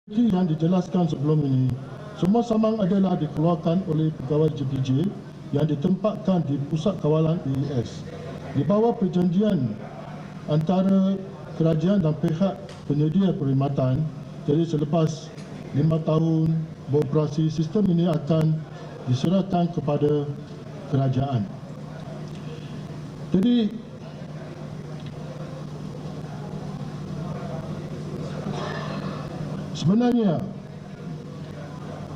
Yang dijelaskan sebelum ini, semua samang adalah dikeluarkan oleh pegawai JPJ yang ditempatkan di Pusat Kawalan AES di bawah perjanjian antara kerajaan dan pihak penyedia perkhidmatan. Jadi selepas 5 tahun beroperasi, sistem ini akan diserahkan kepada kerajaan. Jadi sebenarnya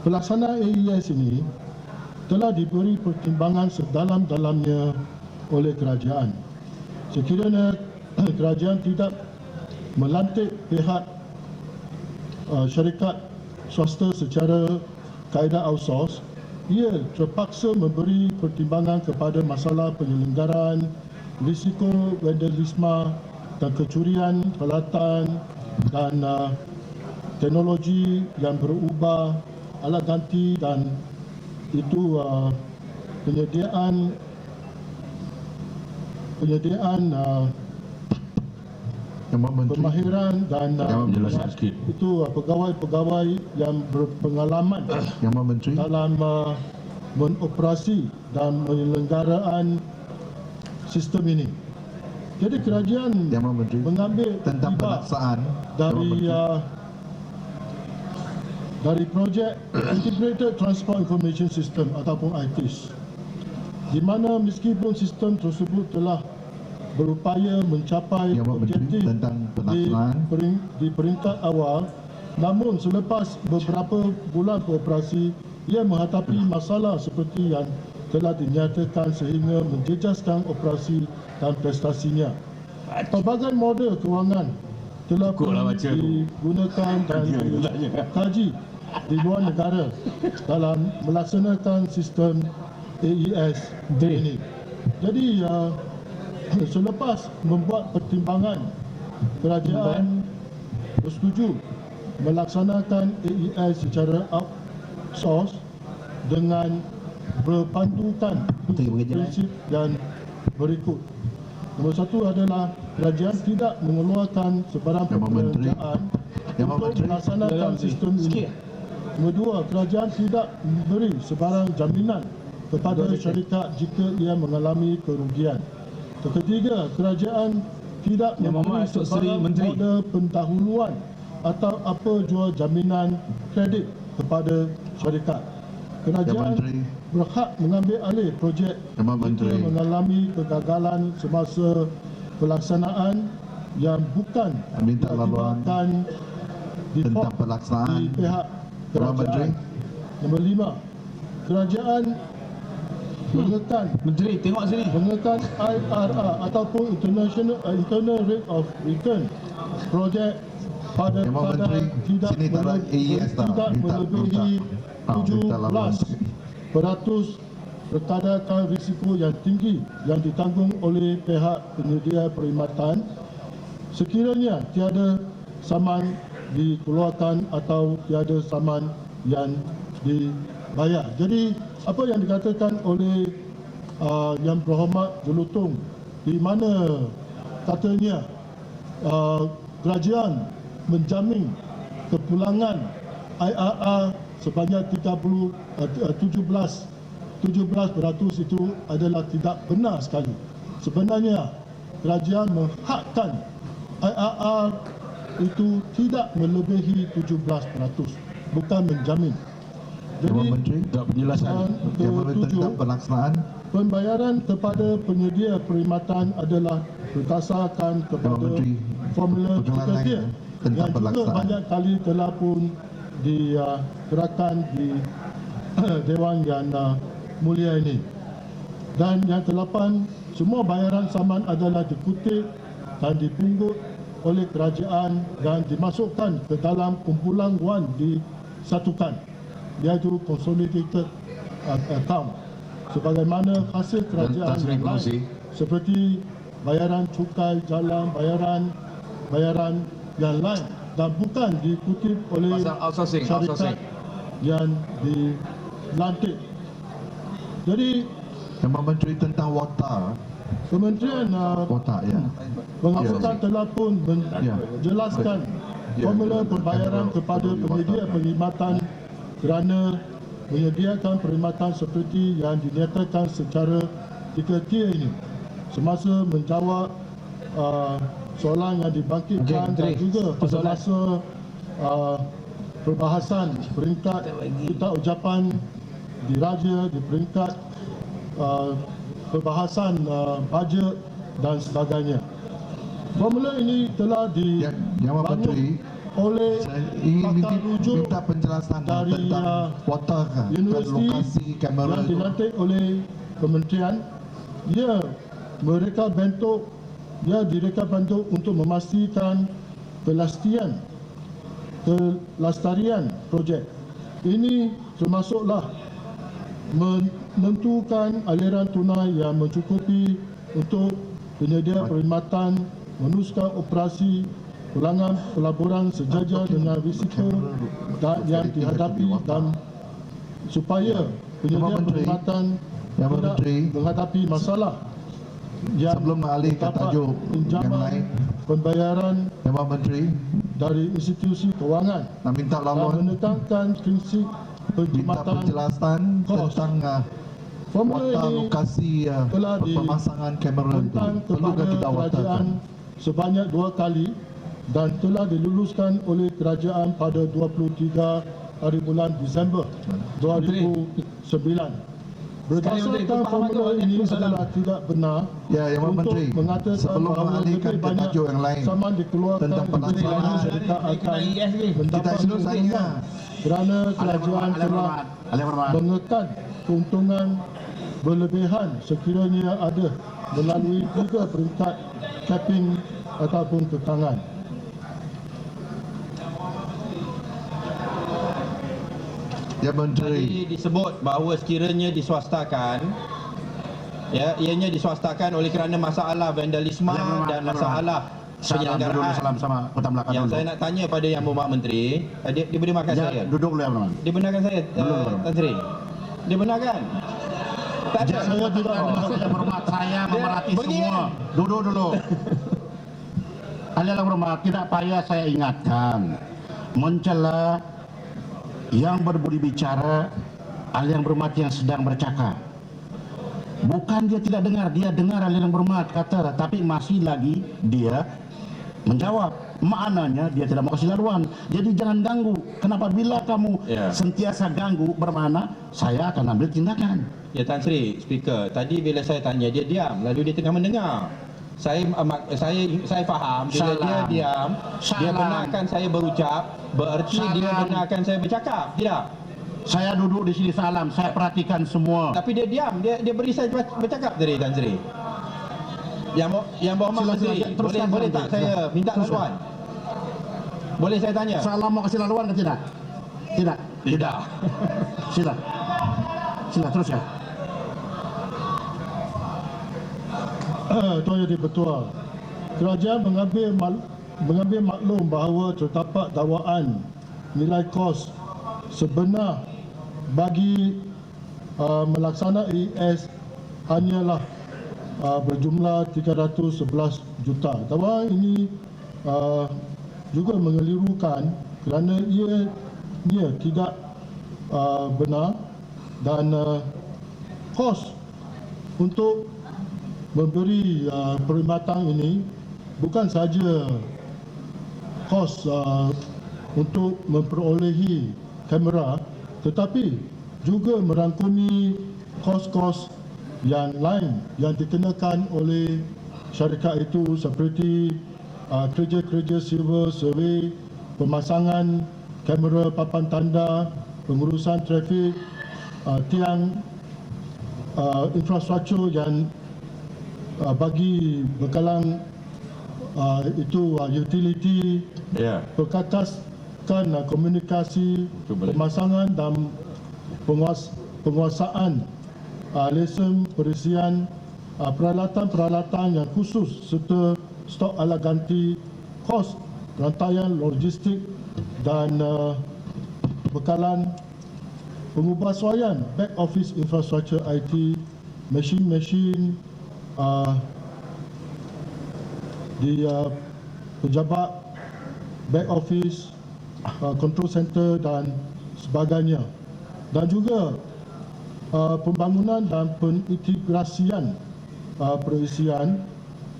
pelaksanaan AES ini telah diberi pertimbangan sedalam-dalamnya oleh kerajaan. Sekiranya kerajaan tidak melantik pihak syarikat swasta secara kaedah outsource, ia terpaksa memberi pertimbangan kepada masalah penyelenggaraan, risiko vandalisme dan kecurian peralatan dan teknologi yang berubah, alat ganti, dan itu penyediaan pemahiran dan itu pegawai-pegawai yang berpengalaman dalam mengoperasi dan penyelenggaraan sistem ini. Jadi kerajaan mengambil tentang pelaksanaan dari projek Integrated Transport Information System ataupun ITIS, di mana meskipun sistem tersebut telah berupaya mencapai objektif di peringkat awal, namun selepas beberapa bulan beroperasi, ia menghadapi masalah seperti yang telah dinyatakan sehingga menjejaskan operasi dan prestasinya. Pelbagai model kewangan telah pun digunakan dan dikaji di luar negara dalam melaksanakan sistem AES ini. Jadi selepas membuat pertimbangan, kerajaan bersetuju melaksanakan AES secara outsource dengan berpandukan prinsip yang berikut. Nombor satu adalah kerajaan tidak mengeluarkan sebarang pekerjaan untuk melaksanakan sistem ini. Nombor dua, kerajaan tidak memberi sebarang jaminan kepada syarikat jika ia mengalami kerugian. Ketiga, kerajaan tidak memberi sebarang modal pendahuluan atau apa jua jaminan kredit kepada syarikat. Kerajaan berhak mengambil alih projek jika mengalami kegagalan semasa pelaksanaan yang bukan diakibatkan default di pihak kerajaan. Nombor 5, kerajaan menggunakan IRR ataupun internal rate of return projek pada kadar tidak melebihi 17% berkadarkan risiko yang tinggi yang ditanggung oleh pihak penyedia perkhidmatan sekiranya tiada saman dikeluarkan atau tiada saman yang dibayar. Jadi apa yang dikatakan oleh Yang Berhormat Jelutong, di mana katanya kerajaan menjamin kepulangan IRR sebanyak 17% itu adalah tidak benar sekali. Sebenarnya kerajaan menghakkan IRR itu tidak melebihi 17%, bukan menjamin. Jadi ketujuh, pembayaran kepada penyedia perkhidmatan adalah berdasarkan kepada formula kriteria yang juga banyak kali telah pun digerakkan di Dewan Yang Mulia ini. Dan yang ke-8, semua bayaran saman adalah dikutip dan dipungut oleh kerajaan dan dimasukkan ke dalam kumpulan wang disatukan, iaitu consolidated account, sebagaimana hasil kerajaan yang lain seperti bayaran cukai jalan, bayaran yang lain, dan bukan dikutip oleh syarikat yang dilantik. Jadi Memang Menteri tentang water. Kementerian Pengangkutan telah pun menjelaskan formula pembayaran kepada penyedia perkhidmatan kerana menyediakan perkhidmatan seperti yang dinyatakan secara 3 tier ini semasa menjawab soalan yang dibangkitkan dan juga pada masa perbahasan peringkat kitab ucapan diraja di peringkat perbahasan bajet dan sebagainya. Formula ini telah Yang Menteri, oleh saya ingin pakar rujuk minta penjelasan dari tentang water dan universiti lokasi kamera yang itu. dilantik oleh kementerian. Ia direka bentuk untuk memastikan kelestarian projek. Ini termasuklah menentukan aliran tunai yang mencukupi untuk penyedia perkhidmatan meneruskan operasi ulangan pelaburan sejajar dengan risiko yang dihadapi dan supaya penyedia perkhidmatan tidak menghadapi masalah yang Sebelum mengalih ke terdapat tajuk yang pinjaman lain, pembayaran Yang Menteri dari institusi kewangan nak minta dan laluan, menekankan prinsip minta perkhidmatan. penjelasan kos. tentang Formula water ini lokasi telah pemasangan kamera itu. bentang Perlu kepada ke kita waterkan? kerajaan sebanyak 2 kali dan telah diluluskan oleh kerajaan pada 23 hari bulan Disember 2009. Berdasarkan formula ini adalah tidak benar Ya, Yang untuk Menteri, mengatakan sebelum bahawa mengalihkan lebih ke banyak tajuk yang lain saman dikeluarkan tentang untuk pelaksanaan, kerana mereka akan mendapat kita selalu tanya. keuntungan kerana kerajaan telah mengekan keuntungan berlebihan sekiranya ada melalui 3 peringkat capping ataupun kekangan. Yang Menteri, Tadi disebut bahawa sekiranya diswastakan, ya, ianya diswastakan oleh kerana masalah vandalisme dan masalah penyelenggaraan. Salam sama Kota Melaka Yang dulu. saya nak tanya pada Yang Berhormat Menteri, dia benarkan saya. Duduk dulu ya, Abang. Dia benarkan saya, Tan Sri. Dia benarkan. Tak ada. Saya tidak Yang berhormat, saya memerhati begini. semua. Duduk dulu. Ahli yang berhormat, tidak payah saya ingatkan. Mencela yang berbudi bicara, ahli yang berhormat yang sedang bercakap. Bukan dia tidak dengar, dia dengar ahli yang berhormat kata, tapi masih lagi dia menjawab. Maknanya dia tidak mau kasih laluan. Jadi jangan ganggu. Kenapa bila kamu sentiasa ganggu, bermakna saya akan ambil tindakan. Ya, Tan Sri, speaker. Tadi bila saya tanya, dia diam. Lalu dia tengah mendengar. Saya faham bila Salam. dia diam, dia Salam. benarkan saya berucap, bererti dia Salam. benarkan saya bercakap. Tidak. Saya duduk di sini salam, saya perhatikan semua. Tapi dia diam, dia beri saya bercakap tadi, Tan Sri. Yang Berhormat Sila, Menteri, sila, teruskan, boleh Tan tak Sri. saya minta Teruskan. laluan? Boleh saya tanya? Salam mau kasih laluan ke tidak? Tidak. Tidak. Sila. Sila terus ya. Tuan Jadi Ketua, kerajaan mengambil maklum bahawa terdapat dakwaan nilai kos sebenar bagi melaksana ES hanyalah berjumlah 311 juta. Dakwaan ini juga mengelirukan kerana ia tidak benar dan kos untuk memberi perkhidmatan ini bukan saja kos untuk memperolehi kamera, tetapi juga merangkumi kos-kos yang lain yang dikenakan oleh syarikat itu seperti kerja-kerja civil survey, pemasangan kamera papan tanda, pengurusan trafik, tiang infrastruktur yang bagi bekalan itu utility, perkakaskan komunikasi, pemasangan dan penguasaan lesen perisian, peralatan-peralatan yang khusus serta stok ala ganti, kos rantaian logistik dan bekalan pengubahsuaian back office infrastructure IT, mesin-mesin di pejabat back office, control center dan sebagainya. Dan juga pembangunan dan pengintegrasian perisian,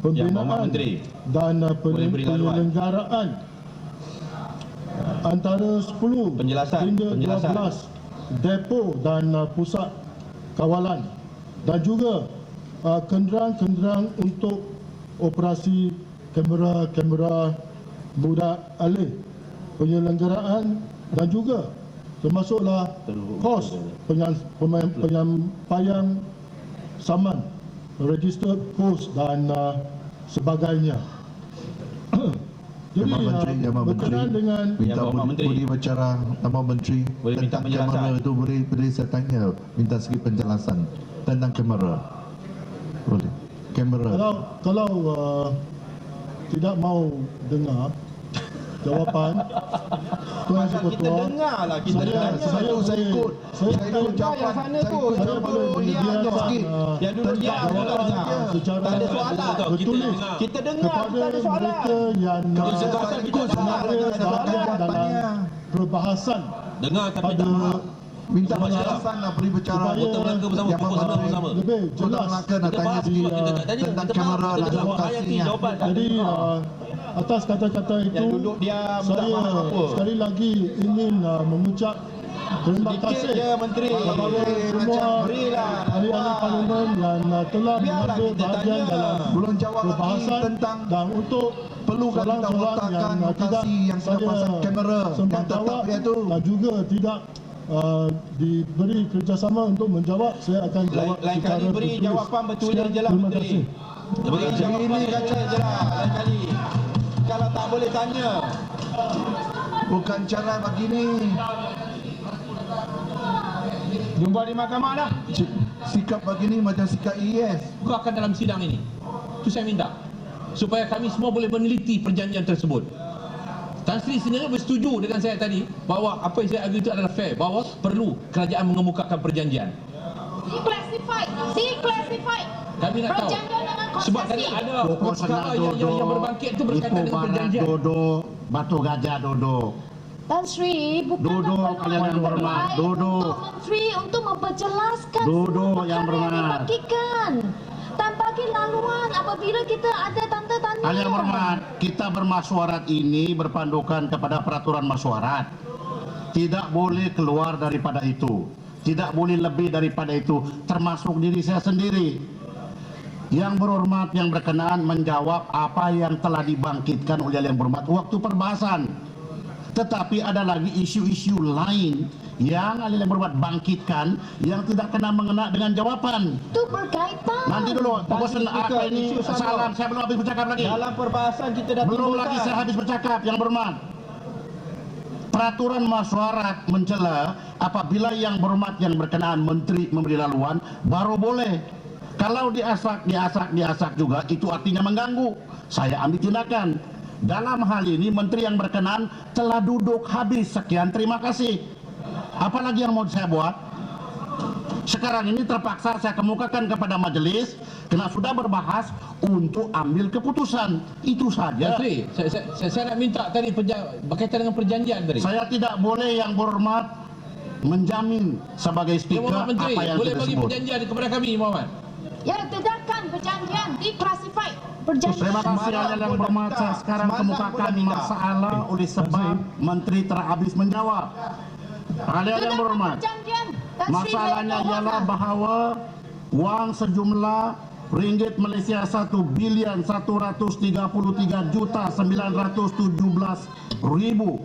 Ya, Muhammad pembinaan Menteri. dan Boleh beri laluan. penyelenggaraan antara 10 Penjelasan, hingga penjelasan. 12 depo dan pusat kawalan, dan juga kenderaan-kenderaan untuk operasi kamera-kamera mudah alih, penyelenggaraan dan juga termasuklah kos penyampaian saman, register pos dan sebagainya. Jadi Yang Menteri, Yang berkenaan Menteri. dengan Minta Ya, Pak Menteri. budi bicara nama Menteri Boleh minta tentang penjelasan. kamera itu, boleh saya tanya, minta sikit penjelasan tentang kamera. Boleh. Kamera. kalau tidak mau dengar jawapan Tuan Pasal kita Seketua, dengar lah, kita Saya- tanya. Saya ikut. saya Saya ikut Kau yang jawapan. sana Saya tu, ikut yang jawapan. duduk Boleh diam diam tu. sikit. Yang duduk diam Tentang tu jawapan dengar. saja. secara Tak ada soalan. bertulis Kita dengar, tak kepada ada soalan. mereka yang Pasal kita dengar, sebenarnya tak ada bahagian soalan. dalam perbahasan Dengar tapi pada tak faham. Minta Sama penjelasan lah, beri bicara. Supaya- Kota Melaka bersama, Yang pukul 9 bersama. lebih Kota jelas. Melaka nak Kita tanya faham di sebab kita tak tanya, tentang kita faham, kamera kita dan tak hayati lokasinya. jawapan. Jadi atas kata-kata itu Yang duduk diam, tak saya faham apa. sekali lagi ingin mengucap terima Sedikit kasih je, Menteri. kepada semua Berilah. ahli-ahli parlimen yang telah Biarlah mengambil kita bahagian tanya. dalam Belum jawab lagi perbahasan tentang dan untuk perlukan kita soalan-soalan letakkan yang tidak lokasi yang sudah saya pasang kamera sempat yang tetap jawab iaitu. dan juga tidak diberi kerjasama untuk menjawab, saya akan jawab Lain secara kali beri tertulis. jawapan bertulis Sekian, je lah, terima Menteri. kasih. Beri jawapan bertulis je lah lain kali. Kalau tak boleh tanya. Bukan cara begini. Jumpa di mahkamah dah. Sikap begini macam sikap IS. Kau akan dalam sidang ini. Itu saya minta. Supaya kami semua boleh meneliti perjanjian tersebut. Tan Sri sebenarnya bersetuju dengan saya tadi bahawa apa yang saya argue itu adalah fair, bahawa perlu kerajaan mengemukakan perjanjian. Declassified. Kami nak tahu. Perjanjian dengan Sebab tadi konsesi. ada Pokok perkara senang yang berbangkit itu berkaitan Ipoh dengan Barat perjanjian. duduk, Batu Gajah duduk. Tan Sri, bukan Duduk, kalian yang berhormat. Duduk. untuk Menteri untuk memperjelaskan Duduk, semua yang perkara yang berhormat. dibagikan. Dan bagi laluan apabila kita ada tanda-tanda. Kalian berhormat, kita bermasyarakat ini berpandukan kepada peraturan masyarakat. Tidak boleh keluar daripada itu. Tidak boleh lebih daripada itu, termasuk diri saya sendiri. Yang berhormat yang berkenaan menjawab apa yang telah dibangkitkan oleh yang berhormat waktu perbahasan. Tetapi ada lagi isu-isu lain yang yang berhormat bangkitkan yang tidak kena mengena dengan jawaban. Itu berkaitan. Nanti dulu, pokok apa ini isu sama. salam, saya belum habis bercakap lagi. Dalam perbahasan kita dah Belum timbulkan. lagi saya habis bercakap, yang berhormat. Peraturan masyarakat mencela apabila yang berhormat yang berkenaan menteri memberi laluan baru boleh. Kalau diasak juga itu artinya mengganggu. Saya ambil tindakan. Dalam hal ini menteri yang berkenaan telah duduk habis. Sekian, terima kasih. Apalagi yang mau saya buat? Sekarang ini terpaksa saya kemukakan kepada majelis karena sudah berbahas untuk ambil keputusan. Itu saja. Menteri, saya nak minta tadi berkaitan dengan perjanjian tadi. Saya tidak boleh yang berhormat menjamin sebagai Ya, speaker Muhammad Menteri, apa yang boleh kita bagi sebut. perjanjian kepada kami, Muhammad. Ya, tidakkan perjanjian declassified. Perjanjian. Terima kasih yang berhormat. Saya sekarang kemukakan masalah oleh sebab menteri terhabis menjawab. Kalian yang berhormat, Perjanjian. Tan Sri masalahnya boleh ialah bawakan. bahawa wang sejumlah ringgit Malaysia 1,133,917,000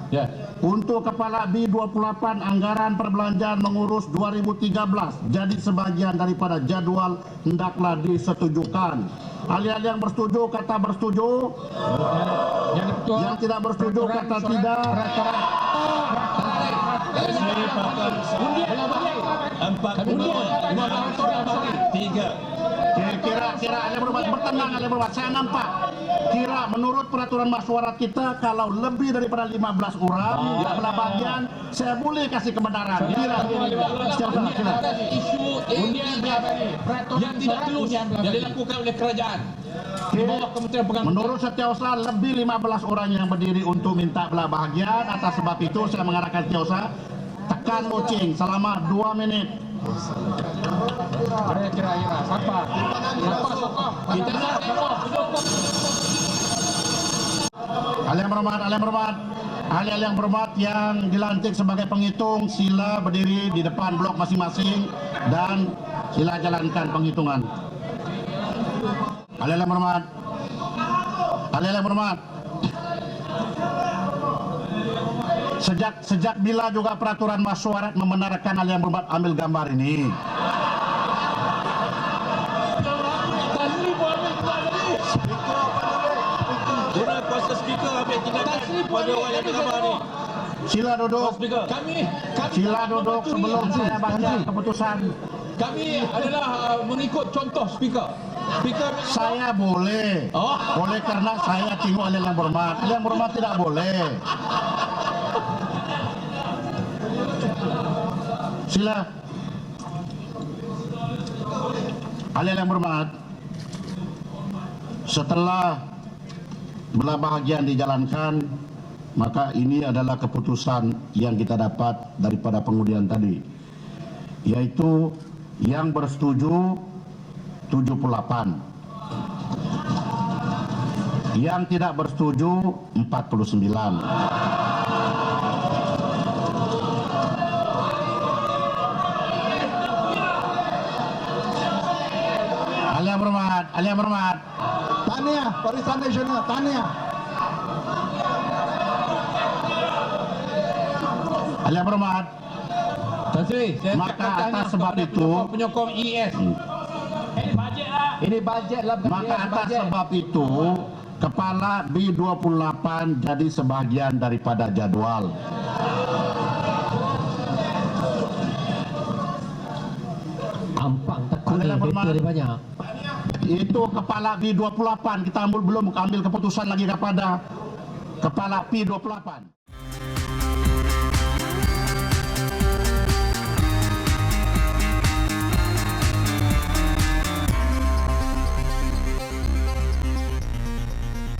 Ya. untuk kepala B28 anggaran perbelanjaan mengurus 2013. Jadi sebagian daripada jadual hendaklah disetujukan. Ahli-ahli yang bersetuju kata bersetuju, Yang Ketua. yang tidak bersetuju kata tidak. Empat, lima, tiga. Kira-kira ahli yang berhormat bertanya. tenang Ahli yang berhormat, saya nampak. Kira menurut peraturan masyarakat kita kalau lebih daripada 15 orang belah bagian saya boleh kasih kebenaran. Kira Isu yang tidak telus yang dilakukan oleh kerajaan di bawah Kementerian Pengangkutan. Menurut Setiausaha lebih 15 orang yang berdiri untuk minta belah bahagian. Atas sebab itu saya mengarahkan Setiausaha tekan loceng selama 2 menit. Kira-kira siapa? Siapa? Kita nak tengok penyokong. Ahli yang berhormat, ahli yang berhormat, ahli-ahli yang berhormat yang dilantik sebagai penghitung sila berdiri di depan blok masing-masing dan sila jalankan penghitungan. Ahli yang berhormat, ahli yang berhormat. Sejak bila juga peraturan masyarakat membenarkan ahli yang berhormat ambil gambar ini? Kuasa speaker ambil tindakan pada orang yang bergambar ni. Sila duduk. Kami Sila duduk sebelum saya baca keputusan. Kami adalah mengikut contoh speaker. Saya boleh. Boleh karena saya tengok ahli yang berhormat. Ahli yang berhormat tidak boleh. Sila. Ahli yang berhormat. Setelah belah bahagian dijalankan, maka ini adalah keputusan yang kita dapat daripada pengundian tadi, yaitu yang bersetuju 78, yang tidak bersetuju 49. Ahli yang berhormat, ahli yang berhormat. Tahniah, Barisan Nasional, tahniah. Ahli yang berhormat. Tan Sri, saya Maka akan tanya atas sebab kepada itu, penyokong ES. Ini bajet lah. maka atas sebab itu kepala B28 jadi sebahagian daripada jadual. Ampang takut Ahli yang berhormat. banyak. Itu kepala B28 kita belum ambil keputusan lagi kepada kepala P28.